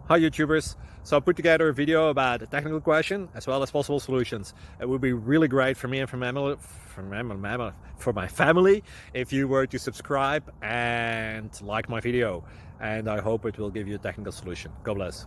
Hi YouTubers. So I put together a video about a technical question as well as possible solutions. It would be really great for me and for my family if you were to subscribe and like my video, and I hope it will give you a technical solution. God bless.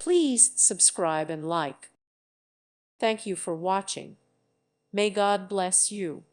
Please subscribe and like. Thank you for watching. May God bless you.